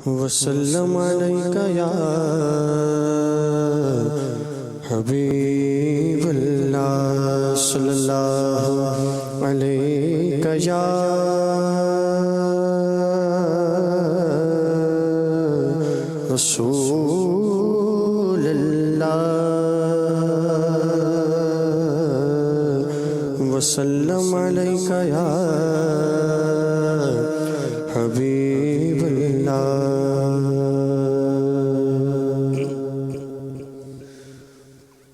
وسلم علیکہ یا حبیب اللہ صلی اللہ علیکہ یا رسول اللہ وسلم علیکہ یا حبیب اللہ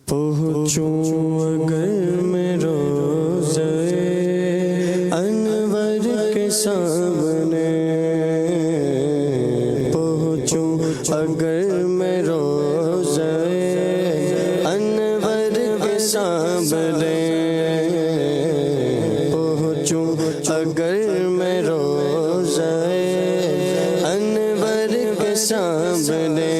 پہنچوں اگر میں روزے انور کے سامنے پہنچوں اگر میں روزے انور کے سامنے پہنچوں اگر میں روزے انور کے سامنے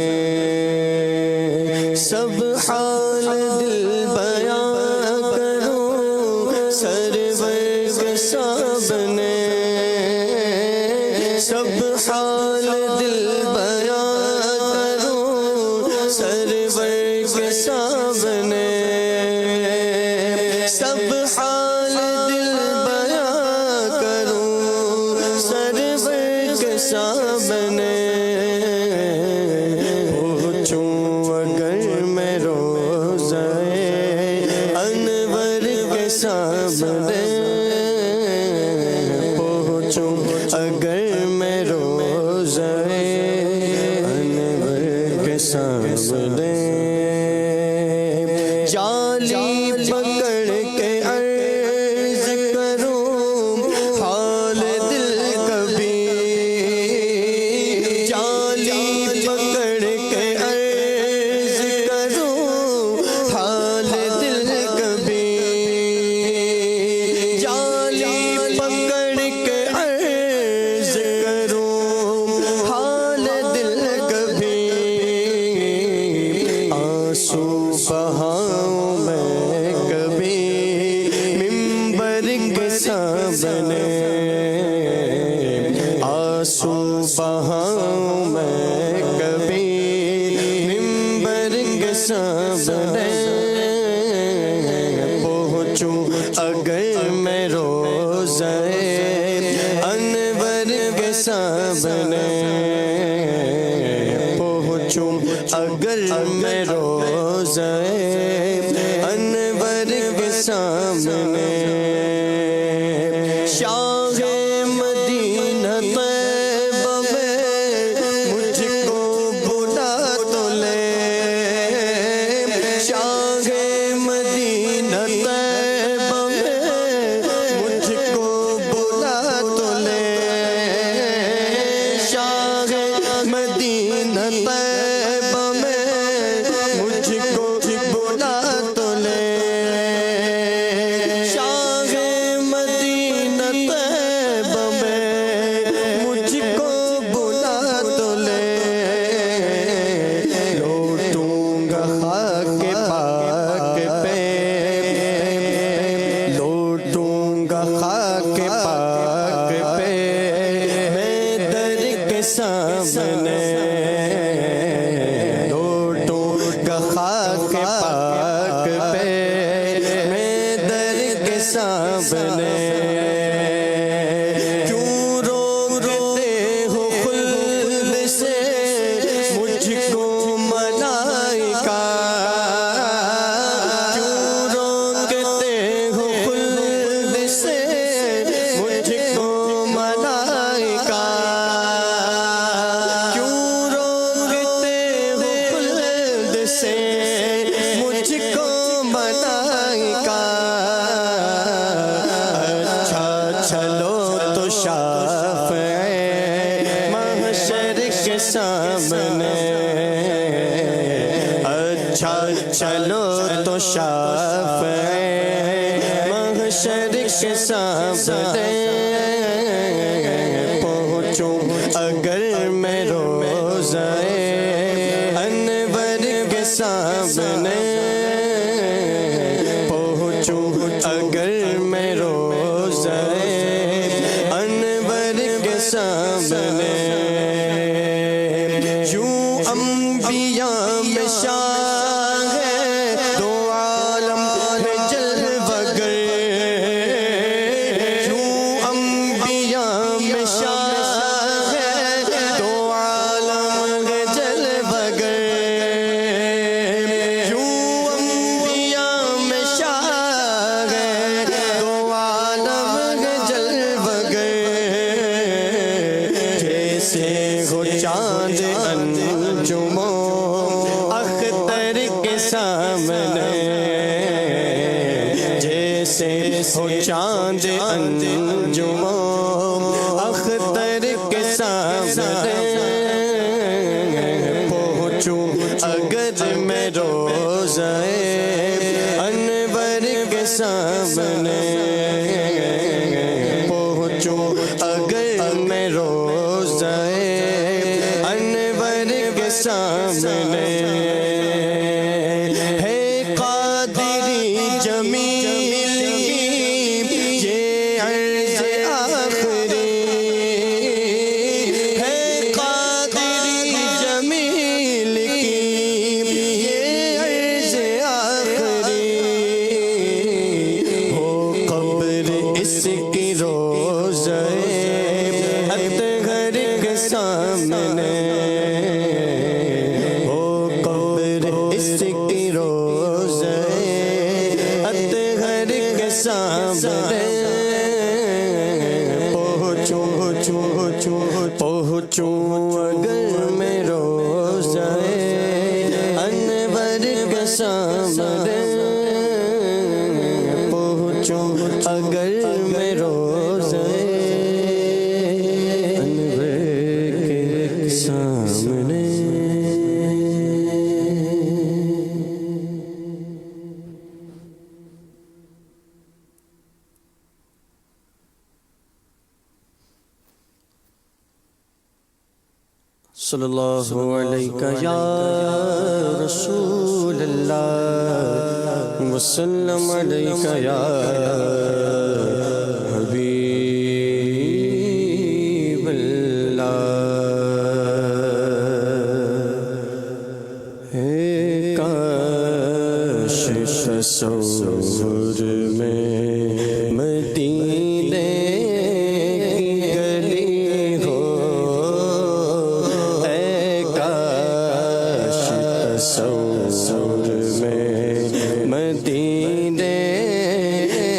سب حال دل بیان کروں سرور کے سامنے سب حال دل بیان کروں سرور کے سامنے سب حال دل بیان کروں سرور کے سامنے پہنچوں اگر میں روزے انور کے سامنے پہنچوں اگر میں روزے انور کے سامنے جالی پکڑ کے عرض کروں حال دل کبھی جالی پکڑ کے عرض کروں حال دل کبھی جالی پکڑ کے عرض کروں حال دل کبھی آنسو بہاؤں میں کبھی منبر کے سامنے آنسو بہاؤں میں کبھی منبر کے سامنے پہنچوں اگر میں روزے انور کے سامنے پہنچوں اگر میں روزے انور کے سامنے شاہ مدینہ طیبہ میں مجھ کو بلا تو لے شاہ مدینہ طیبہ میں مجھ کو بلا تو لے شاہ مدینہ طیبہ میں مجھ کو بلا تو لے شاہ مدینہ طیبہ میں مجھ کو بلا تو لے لوٹوں گا خاک پاک پہ لوٹوں گا خاک پاک پہ میں در کے سامنے لوٹوں گا خاک پاک پہ میں در کے سامنے کیوں روکتے ہو خلد سے مجھ کو ملائکہ کیوں روکتے ہو خلد سے مجھ کو ملائکہ کیوں روکتے ہو خلد سے مجھ کو ملائکہ اچھا چلو تو شافع محشر کے سامنے اچھا چلو تو شافع محشر کے سامنے پہنچوں اگر میں روزے انور کے سامنے پہنچوں اگر میں روزے انور کے سامنے انبیاء میں شان ہے، دو عالم ہے جلوہ گر، یوں انبیاء میں شان ہے، دو عالم ہے جلوہ گر، یوں انبیاء میں شان ہے، دو عالم ہے جلوہ گر، جیسے ہو چاند انجموں اختر کے سامنے، جیسے ہو چاند انجموں اختر کے سامنے، پہنچوں اگر میں روضہ انور کے سامنے، پہنچوں اگر میں روضہ انور کے سامنے، ہے قادری جمیل کی یہ عرض آخری، ہے قادری جمیل کی یہ عرض آخری، ہو قبر اس کی روضہ اطہر کے سامنے، ہو قبر اس کی روضہ اطہر کے سامنے، پہنچوں اگر میں روضہ انور کے سامنے، پہنچوں اگر میں روضہ انور کے سامنے۔ صلی اللہ علیہ یا رسول اللہ وسلم علیہ یا حبیب اللہ، اے کاش تصور میں مدینے کی گلی ہو، اے کاش تصور میں مدینے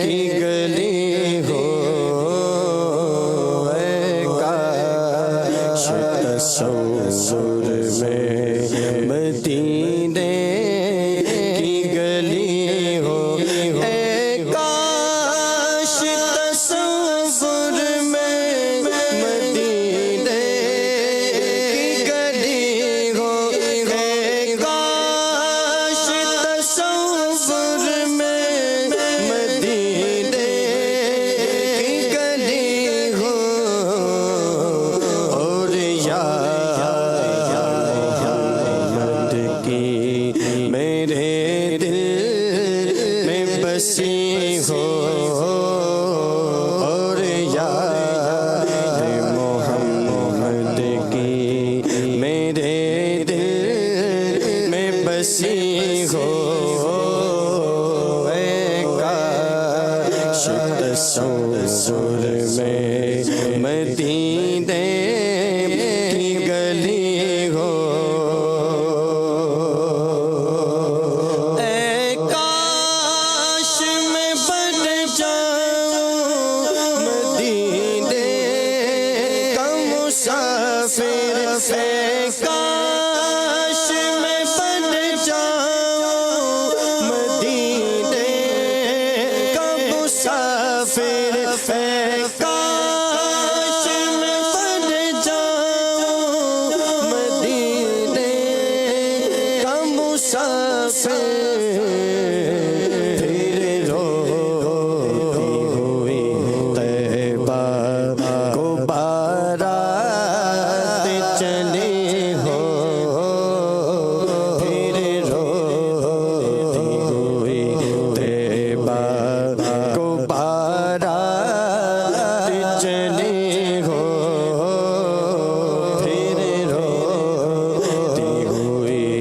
کی گلی ہو، اے کاش تصور میں مدینے کی گلی ہو، اے کاش تصور میں مدینے کی گلی ہو، اے کاش تصور میں مدینے کی گلی ہو، اور یا محمد کی میرے دل میں بسی ہو، اور یا محمد کی میرے دل میں بسی ہو، اے کاش تصور میں مدینے کی گلی ہو، اے کاش میں بن جاؤں مدینے کا مسافر، اے کاش میں بن جاؤں مدینے کا مسافر، اے کاش میں بن جاؤں مدینے کا مسافر، پھر روتی ہوئی طیبہ کو بارات چلی ہو، پھر روتی ہوئی طیبہ کو بارات چلی ہو، پھر روتی ہوئی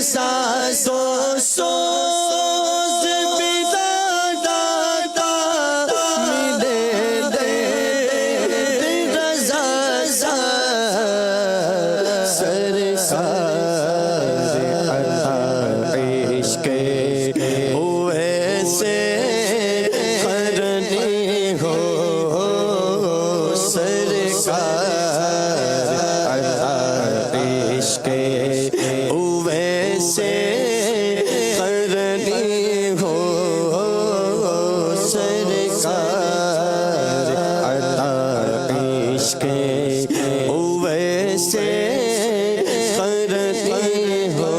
ساز و سوز بنا دادا ملے دے رضا سرکار عشق ہوئے سے کرنی ہو سرکار عشق ہوئے سے کرنی ہو سرکار عشق ہوئے سے کرنی ہو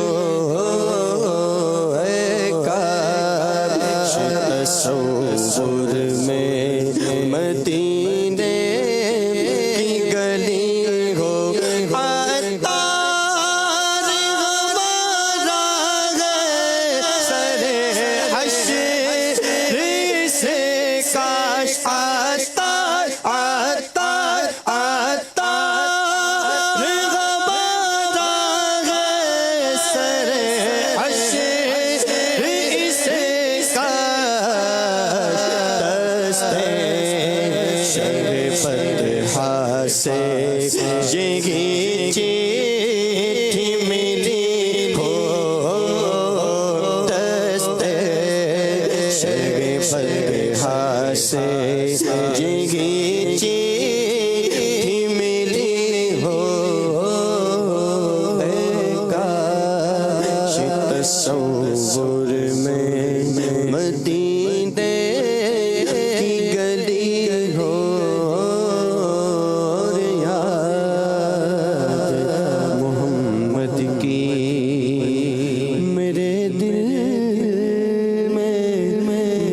کاش تصور میں مدینے کی گلی ہو عطار ہمارا ہے سر حشر سے کاش عطار عطار عطار ہمارا ہے سر حشر سے کاش دستے فتحہ سے یہی چیٹھی ملی ہو دستے فتحہ سے یہی چیٹھی ملی ہو کاش تصور میں مدینے کی گلی ہو اور یاد محمد کی میرے دل میں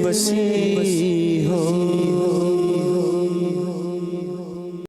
بسی